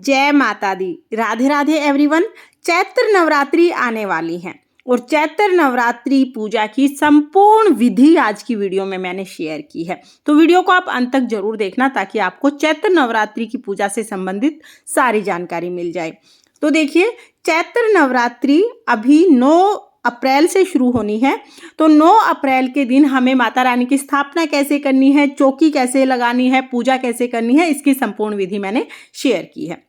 जय माता दी। राधे राधे एवरीवन। चैत्र नवरात्रि आने वाली है और चैत्र नवरात्रि पूजा की संपूर्ण विधि आज की वीडियो में मैंने शेयर की है। तो वीडियो को आप अंत तक जरूर देखना ताकि आपको चैत्र नवरात्रि की पूजा से संबंधित सारी जानकारी मिल जाए। तो देखिए, चैत्र नवरात्रि अभी 9 अप्रैल से शुरू होनी है। तो 9 अप्रैल के दिन हमें माता रानी की स्थापना कैसे करनी है, चौकी कैसे लगानी है, पूजा कैसे करनी है, इसकी संपूर्ण विधि मैंने शेयर की है।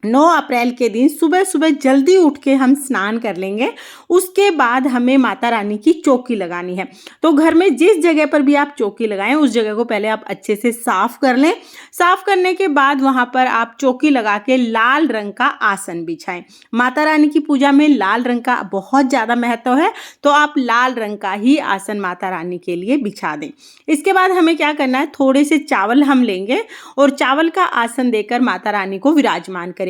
9 अप्रैल के दिन सुबह सुबह जल्दी उठ के हम स्नान कर लेंगे। उसके बाद हमें माता रानी की चौकी लगानी है। तो घर में जिस जगह पर भी आप चौकी लगाएं उस जगह को पहले आप अच्छे से साफ कर लें। साफ करने के बाद वहां पर आप चौकी लगा के लाल रंग का आसन बिछाएं। माता रानी की पूजा में लाल रंग का बहुत ज़्यादा महत्व है, तो आप लाल रंग का ही आसन माता रानी के लिए बिछा दें। इसके बाद हमें क्या करना है, थोड़े से चावल हम लेंगे और चावल का आसन देकर माता रानी को विराजमान करेंगे।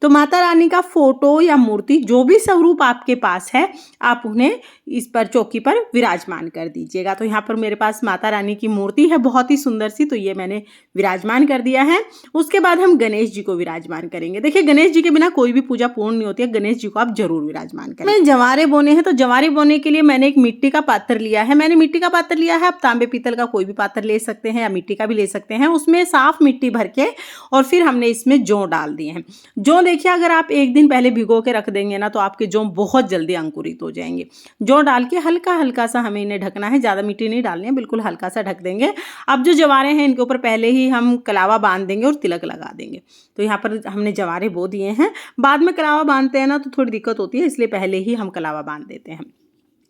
तो माता रानी का फोटो या मूर्ति जो भी स्वरूप आपके पास है, आप उन्हें इस पर चौकी पर विराजमान कर दीजिएगा। तो यहाँ पर मेरे पास माता रानी की मूर्ति है बहुत ही सुंदर सी, तो ये मैंने विराजमान कर दिया है। उसके बाद हम गणेश जी को विराजमान करेंगे। देखिए, गणेश जी के बिना कोई भी पूजा पूर्ण नहीं होती है। गणेश जी को आप जरूर विराजमान करें। मैं जवारे बोने हैं, तो जवारे बोने के लिए मैंने एक मिट्टी का पात्र लिया है। आप तांबे पीतल का कोई भी पात्र ले सकते हैं या मिट्टी का भी ले सकते हैं। उसमें साफ मिट्टी भर के और फिर हमने इसमें जौ डाल दिए हैं। जौ देखिए, अगर आप एक दिन पहले भिगो के रख देंगे ना, तो आपके जौ बहुत जल्दी अंकुरित हो जाएंगे। जौ डाल के हल्का हल्का सा हमें इन्हें ढकना है, ज़्यादा मिट्टी नहीं डालनी है, बिल्कुल हल्का सा ढक देंगे। अब जो जवारे हैं इनके ऊपर पहले ही हम कलावा बांध देंगे और तिलक लगा देंगे। तो यहाँ पर हमने जवारे बो दिए हैं। बाद में कलावा बांधते हैं ना तो थोड़ी दिक्कत होती है, इसलिए पहले ही हम कलावा बांध देते हैं।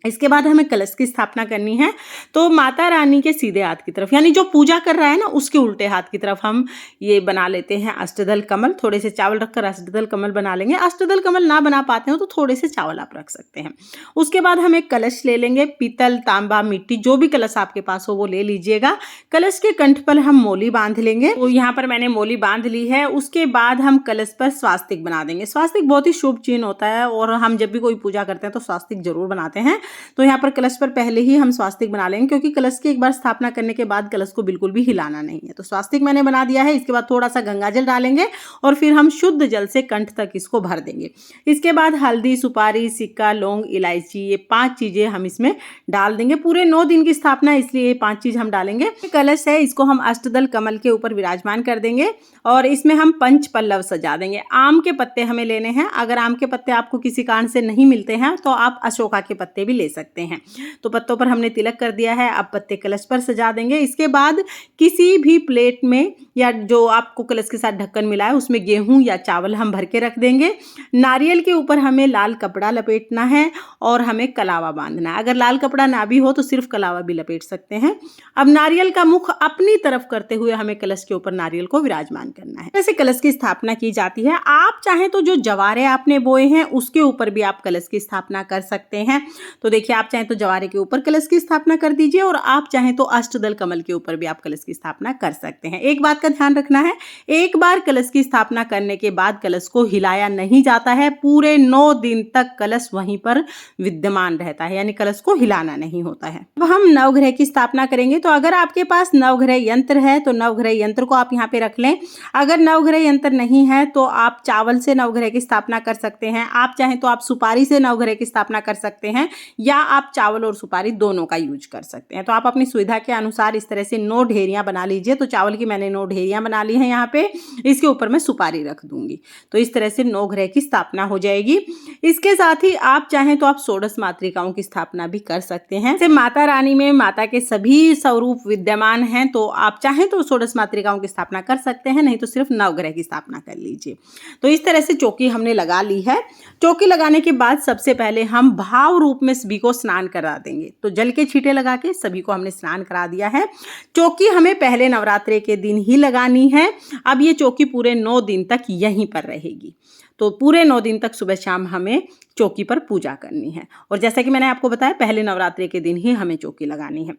इसके बाद हमें कलश की स्थापना करनी है। तो माता रानी के सीधे हाथ की तरफ, यानी जो पूजा कर रहा है ना उसके उल्टे हाथ की तरफ हम ये बना लेते हैं अष्टदल कमल। थोड़े से चावल रखकर अष्टदल कमल बना लेंगे। अष्टदल कमल ना बना पाते हो तो थोड़े से चावल आप रख सकते हैं। उसके बाद हम एक कलश ले लेंगे, पीतल, तांबा, मिट्टी, जो भी कलश आपके पास हो वो ले लीजिएगा। कलश के कंठ पर हम मोली बांध लेंगे। तो यहाँ पर मैंने मोली बांध ली है। उसके बाद हम कलश पर स्वास्तिक बना देंगे। स्वास्तिक बहुत ही शुभ चिन्ह होता है और हम जब भी कोई पूजा करते हैं तो स्वास्तिक जरूर बनाते हैं। तो यहाँ पर कलश पर पहले ही हम स्वास्तिक बना लेंगे, क्योंकि कलश की एक बार स्थापना करने के बाद कलश को बिल्कुल भी हिलाना नहीं है। तो स्वास्तिक मैंने बना दिया है। इसके बाद थोड़ा सा गंगा जल डालेंगे और फिर हम शुद्ध जल से कंठ तक इसको भर देंगे। इसके बाद हल्दी, सुपारी, सिक्का, लौंग, इलायची, ये 5 चीजें हम इसमें डाल देंगे। पूरे 9 दिन की स्थापना, इसलिए ये 5 चीज हम डालेंगे। कलश है, इसको हम अष्टदल कमल के ऊपर विराजमान कर देंगे और इसमें हम पंच पल्लव सजा देंगे। आम के पत्ते हमें लेने हैं। अगर आम के पत्ते आपको किसी कारण से नहीं मिलते हैं तो आप अशोका के पत्ते भी ले सकते हैं। तो पत्तों पर हमने तिलक कर दिया है। अब पत्ते कलश पर सजा देंगे। इसके बाद किसी भी प्लेट में या जो आपको कलश के साथ ढक्कन मिला है उसमें गेहूं या चावल हम भर के रख देंगे। नारियल के ऊपर हमें लाल कपड़ा लपेटना है और हमें कलावा बांधना है। अगर लाल कपड़ा ना भी हो तो सिर्फ कलावा भी लपेट सकते हैं। अब नारियल का मुख अपनी तरफ करते हुए हमें कलश के ऊपर नारियल को विराजमान करना है। ऐसे कलश की स्थापना की जाती है। आप चाहें तो जो जवारे आपने बोए हैं उसके ऊपर भी आप कलश की स्थापना कर सकते हैं। तो देखिए, आप चाहें तो जवारे के ऊपर कलश की स्थापना कर दीजिए और आप चाहें तो अष्टदल कमल के ऊपर भी आप कलश की स्थापना कर सकते हैं। एक बात का ध्यान रखना है, एक बार कलश की स्थापना करने के बाद कलश को हिलाया नहीं जाता है। पूरे 9 दिन तक कलश वहीं पर विद्यमान रहता है, यानी कलश को हिलाना नहीं होता है। अब हम नवग्रह की स्थापना करेंगे। तो अगर आपके पास नवग्रह यंत्र है तो नवग्रह यंत्र को आप यहाँ पे रख लें। अगर नवग्रह यंत्र नहीं है तो आप चावल से नवग्रह की स्थापना कर सकते हैं। आप चाहें तो आप सुपारी से नवग्रह की स्थापना कर सकते हैं या आप चावल और सुपारी दोनों का यूज कर सकते हैं। तो आप अपनी सुविधा के अनुसार इस तरह से 9 ढेरियां बना लीजिए। तो चावल की मैंने 9 ढेरियां बना ली हैं। यहाँ पे इसके ऊपर मैं सुपारी रख दूंगी। तो इस तरह से 9 ग्रह की स्थापना हो जाएगी। इसके साथ ही आप चाहें तो आप षोडश मातृकाओं की स्थापना भी कर सकते हैं। जैसे माता रानी में माता के सभी स्वरूप विद्यमान हैं, तो आप चाहें तो षोडश मातृकाओं की स्थापना कर सकते हैं, नहीं तो सिर्फ नवग्रह की स्थापना कर लीजिए। तो इस तरह से चौकी हमने लगा ली है। चौकी लगाने के बाद सबसे पहले हम भाव रूप में सभी को स्नान करा देंगे। तो जल के छींटे लगा के सभी को हमने स्नान करा दिया है। चौकी हमें पहले नवरात्रे के दिन ही लगानी है। अब ये चौकी पूरे 9 दिन तक यहीं पर रहेगी। तो पूरे 9 दिन तक सुबह शाम हमें चौकी पर पूजा करनी है। और जैसा कि मैंने आपको बताया, पहले नवरात्रे के दिन ही हमें चौकी लगानी है।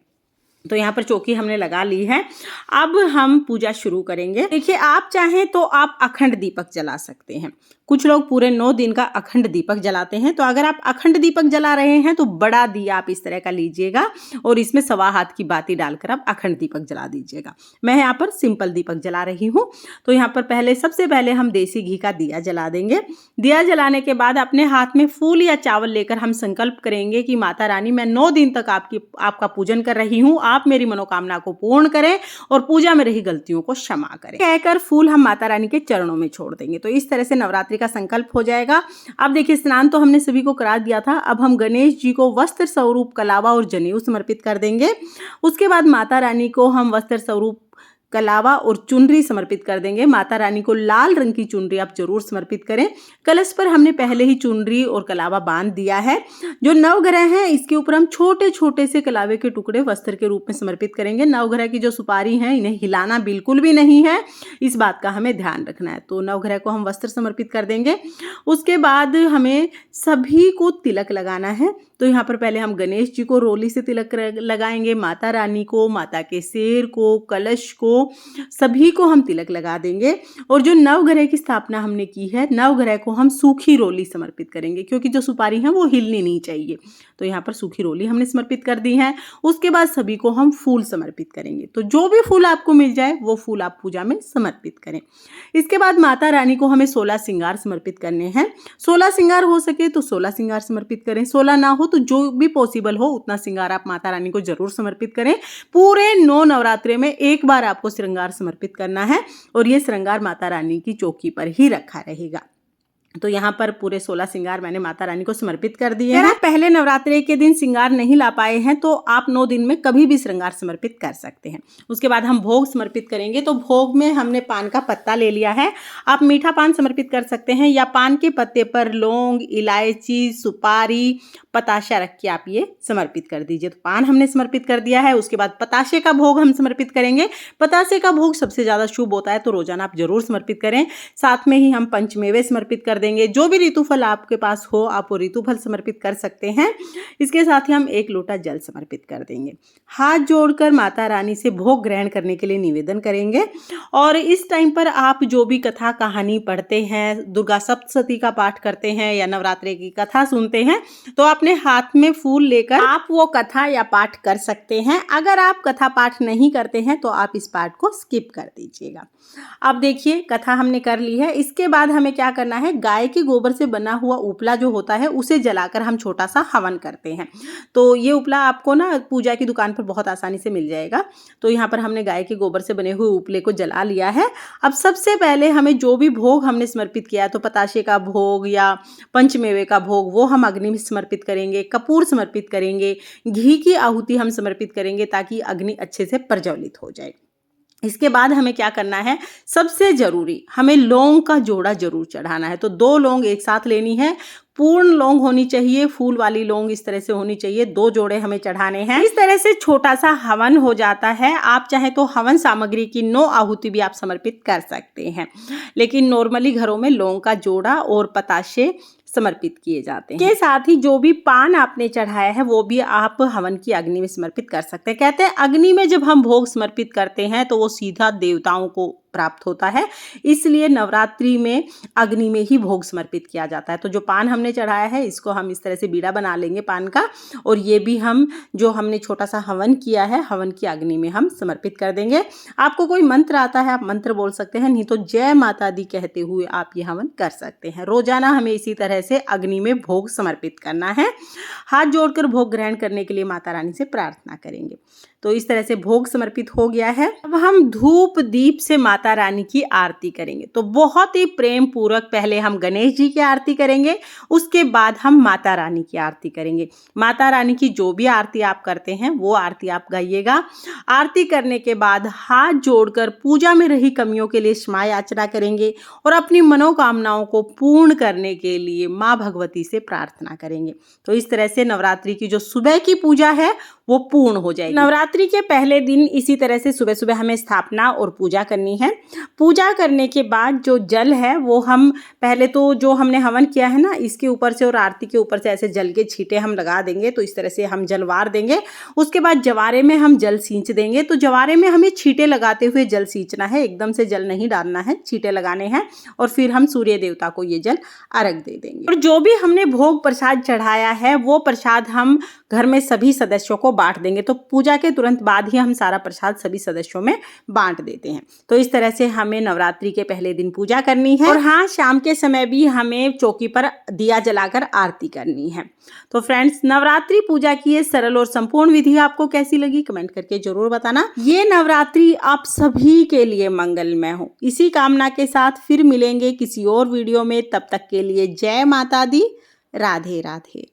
तो यहाँ पर चौकी हमने लगा ली है। अब हम पूजा शुरू करेंगे। देखिए, आप चाहें तो आप अखंड दीपक जला सकते हैं। कुछ लोग पूरे 9 दिन का अखंड दीपक जलाते हैं। तो अगर आप अखंड दीपक जला रहे हैं तो बड़ा दिया आप इस तरह का लीजिएगा और इसमें 1.25 हाथ की बाती डालकर आप अखंड दीपक जला दीजिएगा। मैं यहाँ पर सिंपल दीपक जला रही हूँ। तो यहाँ पर सबसे पहले हम देसी घी का दिया जला देंगे। दिया जलाने के बाद अपने हाथ में फूल या चावल लेकर हम संकल्प करेंगे कि माता रानी, मैं 9 दिन तक आपका पूजन कर रही हूँ, आप मेरी मनोकामना को पूर्ण करें और पूजा में रही गलतियों को क्षमा करें। कहकर फूल हम माता रानी के चरणों में छोड़ देंगे। तो इस तरह से नवरात्रि का संकल्प हो जाएगा। अब देखिए, स्नान तो हमने सभी को करा दिया था। अब हम गणेश जी को वस्त्र स्वरूप कलावा और जनेऊ समर्पित कर देंगे। उसके बाद माता रानी को हम वस्त्र स्वरूप कलावा और चुनरी समर्पित कर देंगे। माता रानी को लाल रंग की चुनरी आप जरूर समर्पित करें। कलश पर हमने पहले ही चुनरी और कलावा बांध दिया है। जो नवग्रह हैं, इसके ऊपर हम छोटे छोटे से कलावे के टुकड़े वस्त्र के रूप में समर्पित करेंगे। नवग्रह की जो सुपारी है, इन्हें हिलाना बिल्कुल भी नहीं है, इस बात का हमें ध्यान रखना है। तो नवग्रह को हम वस्त्र समर्पित कर देंगे। उसके बाद हमें सभी को तिलक लगाना है। तो यहाँ पर पहले हम गणेश जी को रोली से तिलक लगाएंगे, माता रानी को, माता के शेर को, कलश को, सभी को हम तिलक लगा देंगे। और जो नवग्रह की स्थापना हमने की है, नवग्रह को हम सूखी रोली समर्पित करेंगे, क्योंकि जो सुपारी है वो हिलनी नहीं चाहिए। तो यहाँ पर सूखी रोली हमने समर्पित कर दी है। उसके बाद सभी को हम फूल समर्पित करेंगे। तो जो भी फूल आपको मिल जाए वो फूल आप पूजा में समर्पित करें। इसके बाद माता रानी को हमें 16 श्रृंगार समर्पित करने हैं। 16 श्रृंगार हो सके तो 16 श्रृंगार समर्पित करें, 16 ना हो तो जो भी पॉसिबल हो उतना श्रृंगार आप माता रानी को जरूर समर्पित करें। पूरे 9 नवरात्रे में एक बार आपको श्रृंगार समर्पित करना है और ये श्रृंगार माता रानी की चौकी पर ही रखा रहेगा। तो यहाँ पर पूरे 16 श्रृंगार मैंने माता रानी को समर्पित कर दिए हैं। पहले नवरात्रि के दिन श्रृंगार नहीं ला पाए हैं तो आप 9 दिन में कभी भी श्रृंगार समर्पित कर सकते हैं। उसके बाद हम भोग समर्पित करेंगे। तो भोग में हमने पान का पत्ता ले लिया है। आप मीठा पान समर्पित कर सकते हैं या पान के पत्ते पर लौंग, इलायची, सुपारी, पताशा रख के आप ये समर्पित कर दीजिए। तो पान हमने समर्पित कर दिया है। उसके बाद पताशे का भोग हम समर्पित करेंगे। पताशे का भोग सबसे ज़्यादा शुभ होता है, तो रोजाना आप जरूर समर्पित करें। साथ में ही हम पंचमेवे समर्पित कर देंगे। जो भी ऋतुफल आपके पास हो आप वो ऋतुफल समर्पित कर सकते हैं। इसके साथ ही हम 1 लोटा जल समर्पित कर देंगे। हाथ जोड़कर माता रानी से भोग ग्रहण करने के लिए निवेदन करेंगे। और इस टाइम पर आप जो भी कथा कहानी पढ़ते हैं, दुर्गा सप्तशती का पाठ करते हैं या नवरात्रि की कथा सुनते हैं, तो अपने हाथ में फूल लेकर आप वो कथा या पाठ कर सकते हैं। अगर आप कथा पाठ नहीं करते हैं तो आप इस पाठ को स्किप कर दीजिएगा। अब देखिए, कथा हमने कर ली है। इसके बाद हमें क्या करना है, गाय के गोबर से बना हुआ उपला जो होता है उसे जलाकर हम छोटा सा हवन करते हैं। तो ये उपला आपको ना पूजा की दुकान पर बहुत आसानी से मिल जाएगा। तो यहाँ पर हमने गाय के गोबर से बने हुए उपले को जला लिया है। अब सबसे पहले हमें जो भी भोग हमने समर्पित किया, तो पताशे का भोग या पंचमेवे का भोग, वो हम अग्नि में समर्पित करेंगे। कपूर समर्पित करेंगे, घी की आहुति हम समर्पित करेंगे ताकि अग्नि अच्छे से प्रज्वलित हो जाए। इसके बाद हमें क्या करना है, सबसे जरूरी हमें लौंग का जोड़ा जरूर चढ़ाना है। तो 2 लौंग एक साथ लेनी है। पूर्ण लौंग होनी चाहिए, फूल वाली लौंग इस तरह से होनी चाहिए। 2 जोड़े हमें चढ़ाने हैं। इस तरह से छोटा सा हवन हो जाता है। आप चाहे तो हवन सामग्री की 9 आहुति भी आप समर्पित कर सकते हैं, लेकिन नॉर्मली घरों में लौंग का जोड़ा और पताशे समर्पित किए जाते हैं। के साथ ही जो भी पान आपने चढ़ाया है वो भी आप हवन की अग्नि में समर्पित कर सकते हैं। कहते हैं अग्नि में जब हम भोग समर्पित करते हैं तो वो सीधा देवताओं को प्राप्त होता है, इसलिए नवरात्रि में अग्नि में ही भोग समर्पित किया जाता है। तो जो पान हमने चढ़ाया है इसको हम इस तरह से बीड़ा बना लेंगे पान का, और ये भी हम जो हमने छोटा सा हवन किया है हवन की अग्नि में हम समर्पित कर देंगे। आपको कोई मंत्र आता है आप मंत्र बोल सकते हैं, नहीं तो जय माता दी कहते हुए आप ये हवन कर सकते हैं। रोजाना हमें इसी तरह से अग्नि में भोग समर्पित करना है। हाथ जोड़कर भोग ग्रहण करने के लिए माता रानी से प्रार्थना करेंगे। तो इस तरह से भोग समर्पित हो गया है। अब हम धूप दीप से माता रानी की आरती करेंगे। तो बहुत ही प्रेम पूर्वक पहले हम गणेश जी की आरती करेंगे, उसके बाद हम माता रानी की आरती करेंगे। माता रानी की जो भी आरती आप करते हैं वो आरती आप गाइएगा। आरती करने के बाद हाथ जोड़कर पूजा में रही कमियों के लिए क्षमा याचना करेंगे और अपनी मनोकामनाओं को पूर्ण करने के लिए माँ भगवती से प्रार्थना करेंगे। तो इस तरह से नवरात्रि की जो सुबह की पूजा है वो पूर्ण हो जाएगी। नवरात्रि के पहले दिन इसी तरह से सुबह सुबह हमें स्थापना और पूजा करनी है। पूजा करने के बाद जो जल है वो हम पहले तो जो हमने हवन किया है ना, इसके ऊपर से और आरती के ऊपर से ऐसे जल के छींटे हम लगा देंगे। तो इस तरह से हम जल वार देंगे। उसके बाद जवारे में हम जल सींच देंगे। तो जवारे में हमें छींटे लगाते हुए जल सींचना है, एकदम से जल नहीं डालना है, छींटे लगाने हैं। और फिर हम सूर्य देवता को ये जल अर्घ दे देंगे। और जो भी हमने भोग प्रसाद चढ़ाया है वो प्रसाद हम घर में सभी सदस्यों को बांट देंगे। तो पूजा के तुरंत बाद ही हम सारा प्रसाद सभी सदस्यों में बांट देते हैं। तो इस तरह से हमें नवरात्रि के पहले दिन पूजा करनी है। और हाँ, शाम के समय भी हमें चौकी पर दिया जलाकर आरती करनी है। तो फ्रेंड्स, नवरात्रि पूजा की ये सरल और संपूर्ण विधि आपको कैसी लगी कमेंट करके जरूर बताना। ये नवरात्रि आप सभी के लिए मंगलमय हो, इसी कामना के साथ फिर मिलेंगे किसी और वीडियो में। तब तक के लिए जय माता दी, राधे राधे।